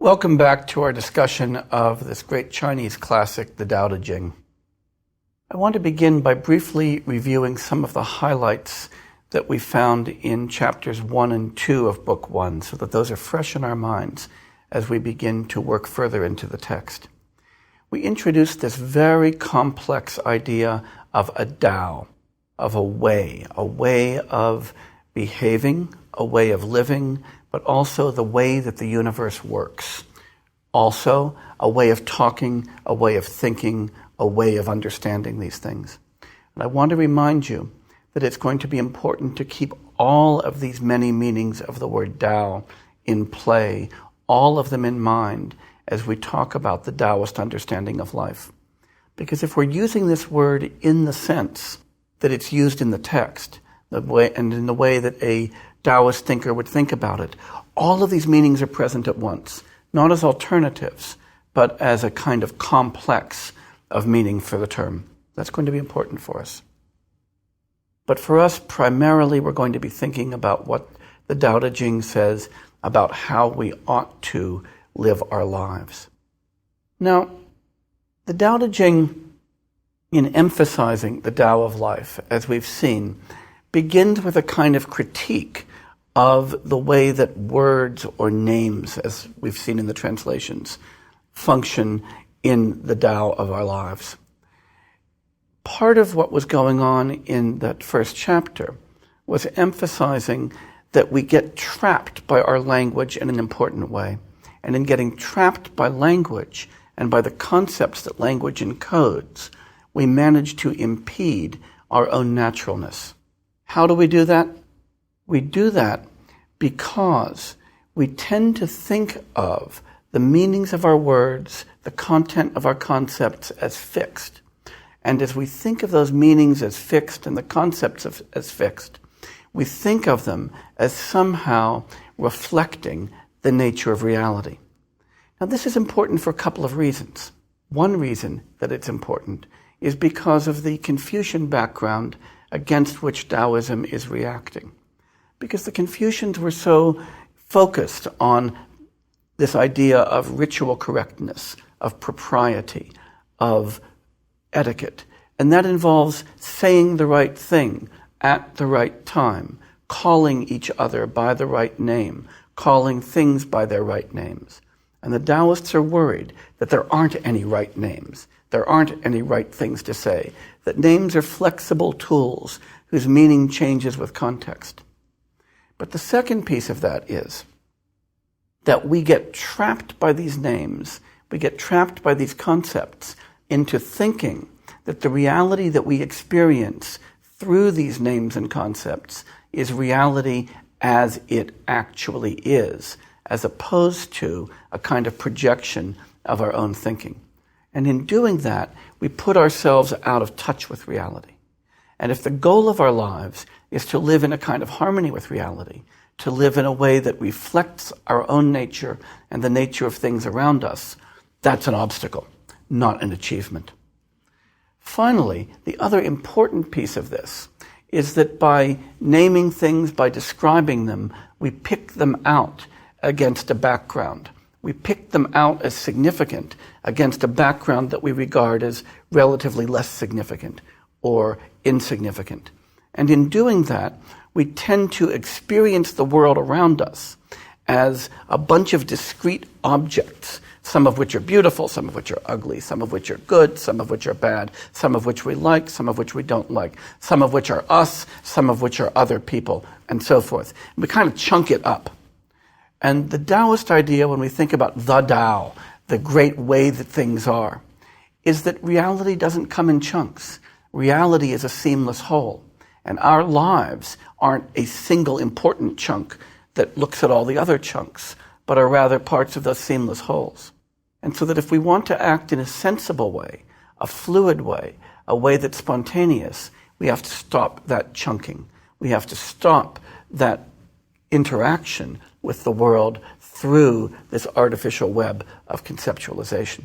Welcome back to our discussion of this great Chinese classic, the Tao Te Ching. I want to begin by briefly reviewing some of the highlights that we found in chapters 1 and 2 of Book 1, so that those are fresh in our minds as we begin to work further into the text. We introduced this very complex idea of a Tao, of a way of behaving, a way of living, but also the way that the universe works. Also, a way of talking, a way of thinking, a way of understanding these things. And I want to remind you that it's going to be important to keep all of these many meanings of the word Tao in play, all of them in mind, as we talk about the Taoist understanding of life. Because if we're using this word in the sense that it's used in the text, and in the way that a Taoist thinker would think about it, all of these meanings are present at once, not as alternatives, but as a kind of complex of meaning for the term. That's going to be important for us. But for us, primarily, we're going to be thinking about what the Tao Te Ching says about how we ought to live our lives. Now, the Tao Te Ching, in emphasizing the Tao of life, as we've seen, begins with a kind of critique of the way that words or names, as we've seen in the translations, function in the Tao of our lives. Part of what was going on in that first chapter was emphasizing that we get trapped by our language in an important way. And in getting trapped by language and by the concepts that language encodes, we manage to impede our own naturalness. How do we do that? We do that because we tend to think of the meanings of our words, the content of our concepts as fixed. And as we think of those meanings as fixed and the concepts as fixed, we think of them as somehow reflecting the nature of reality. Now, this is important for a couple of reasons. One reason that it's important is because of the Confucian background against which Taoism is reacting. Because the Confucians were so focused on this idea of ritual correctness, of propriety, of etiquette. And that involves saying the right thing at the right time, calling each other by the right name, calling things by their right names. And the Taoists are worried that there aren't any right names. There aren't any right things to say. That names are flexible tools whose meaning changes with context. But the second piece of that is that we get trapped by these names, we get trapped by these concepts into thinking that the reality that we experience through these names and concepts is reality as it actually is, as opposed to a kind of projection of our own thinking. And in doing that, we put ourselves out of touch with reality. And if the goal of our lives is to live in a kind of harmony with reality, to live in a way that reflects our own nature and the nature of things around us, that's an obstacle, not an achievement. Finally, the other important piece of this is that by naming things, by describing them, we pick them out against a background. We pick them out as significant against a background that we regard as relatively less significant or insignificant. And in doing that, we tend to experience the world around us as a bunch of discrete objects, some of which are beautiful, some of which are ugly, some of which are good, some of which are bad, some of which we like, some of which we don't like, some of which are us, some of which are other people, and so forth. We kind of chunk it up. And the Taoist idea, when we think about the Tao, the great way that things are, is that reality doesn't come in chunks. Reality is a seamless whole. And our lives aren't a single important chunk that looks at all the other chunks, but are rather parts of those seamless wholes. And so that if we want to act in a sensible way, a fluid way, a way that's spontaneous, we have to stop that chunking. We have to stop that interaction with the world through this artificial web of conceptualization.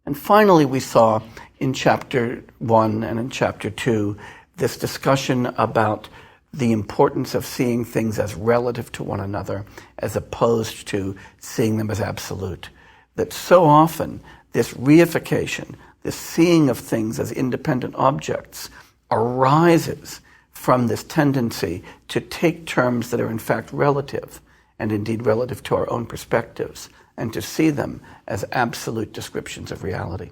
And finally, we saw in chapter 1 and in chapter 2 this discussion about the importance of seeing things as relative to one another as opposed to seeing them as absolute. That so often this reification, this seeing of things as independent objects, arises from this tendency to take terms that are in fact relative, and indeed relative to our own perspectives, and to see them as absolute descriptions of reality.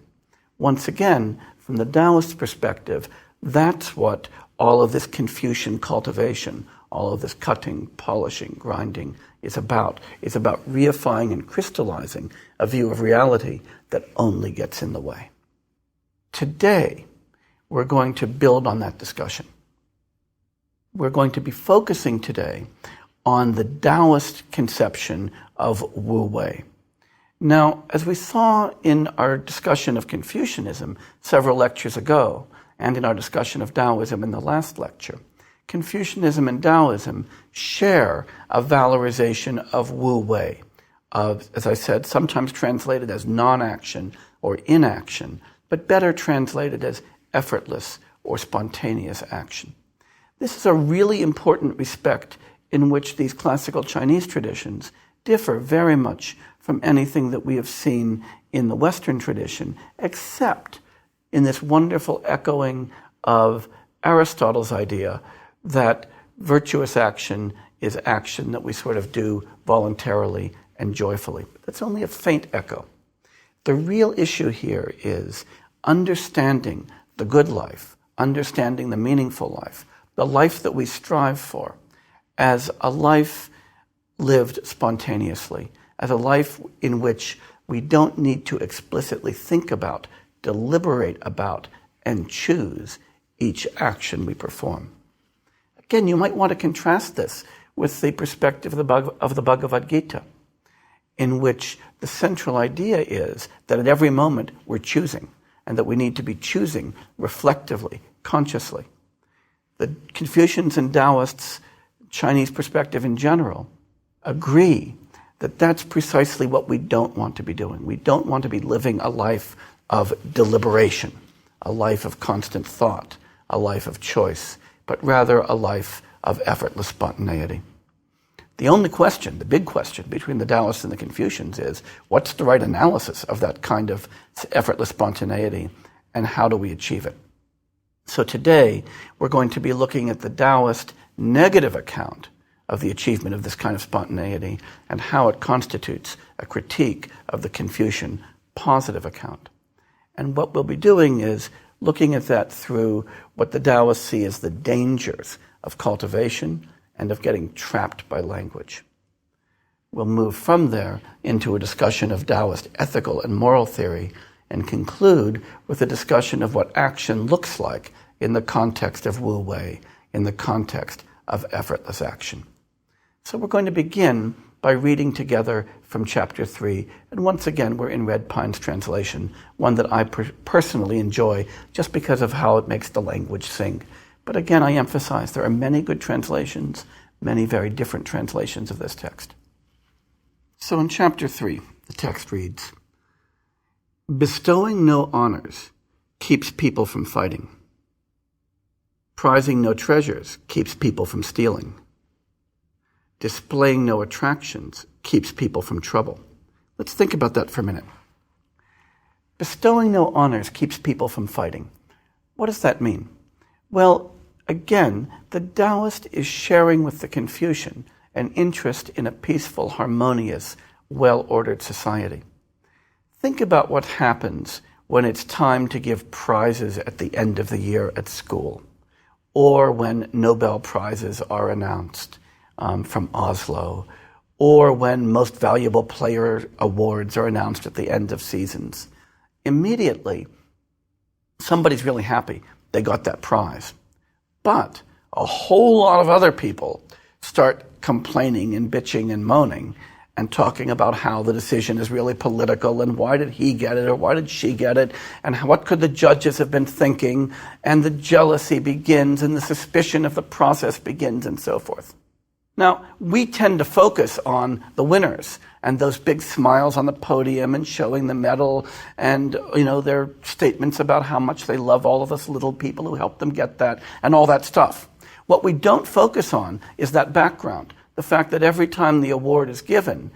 Once again, from the Taoist perspective, that's what all of this Confucian cultivation, all of this cutting, polishing, grinding is about. It's about reifying and crystallizing a view of reality that only gets in the way. Today, we're going to build on that discussion. We're going to be focusing today on the Taoist conception of Wu Wei. Now, as we saw in our discussion of Confucianism several lectures ago, and in our discussion of Taoism in the last lecture, Confucianism and Taoism share a valorization of Wu Wei, as I said, sometimes translated as non-action or inaction, but better translated as effortless or spontaneous action. This is a really important respect in which these classical Chinese traditions differ very much from anything that we have seen in the Western tradition, except in this wonderful echoing of Aristotle's idea that virtuous action is action that we sort of do voluntarily and joyfully. That's only a faint echo. The real issue here is understanding the good life, understanding the meaningful life, the life that we strive for, as a life lived spontaneously, as a life in which we don't need to explicitly think about, deliberate about, and choose each action we perform. Again, you might want to contrast this with the perspective of the Bhagavad Gita, in which the central idea is that at every moment we're choosing, and that we need to be choosing reflectively, consciously. The Confucians and Taoists, Chinese perspective in general, agree that that's precisely what we don't want to be doing. We don't want to be living a life of deliberation, a life of constant thought, a life of choice, but rather a life of effortless spontaneity. The only question, the big question between the Taoists and the Confucians is, what's the right analysis of that kind of effortless spontaneity, and how do we achieve it? So today, we're going to be looking at the Taoist negative account of the achievement of this kind of spontaneity and how it constitutes a critique of the Confucian positive account. And what we'll be doing is looking at that through what the Taoists see as the dangers of cultivation and of getting trapped by language. We'll move from there into a discussion of Taoist ethical and moral theory and conclude with a discussion of what action looks like in the context of Wu Wei, in the context of effortless action. So we're going to begin by reading together from chapter 3. And once again, we're in Red Pine's translation, one that I personally enjoy just because of how it makes the language sing. But again, I emphasize there are many good translations, many very different translations of this text. So in chapter 3, the text reads, "Bestowing no honors keeps people from fighting. Prizing no treasures keeps people from stealing. Displaying no attractions keeps people from trouble." Let's think about that for a minute. Bestowing no honors keeps people from fighting. What does that mean? Well, again, the Taoist is sharing with the Confucian an interest in a peaceful, harmonious, well-ordered society. Think about what happens when it's time to give prizes at the end of the year at school, or when Nobel Prizes are announced from Oslo, or when most valuable player awards are announced at the end of seasons. Immediately, somebody's really happy they got that prize. But a whole lot of other people start complaining and bitching and moaning and talking about how the decision is really political and why did he get it or why did she get it and what could the judges have been thinking, and the jealousy begins and the suspicion of the process begins and so forth. Now, we tend to focus on the winners and those big smiles on the podium and showing the medal and, their statements about how much they love all of us little people who helped them get that and all that stuff. What we don't focus on is that background, the fact that every time the award is given,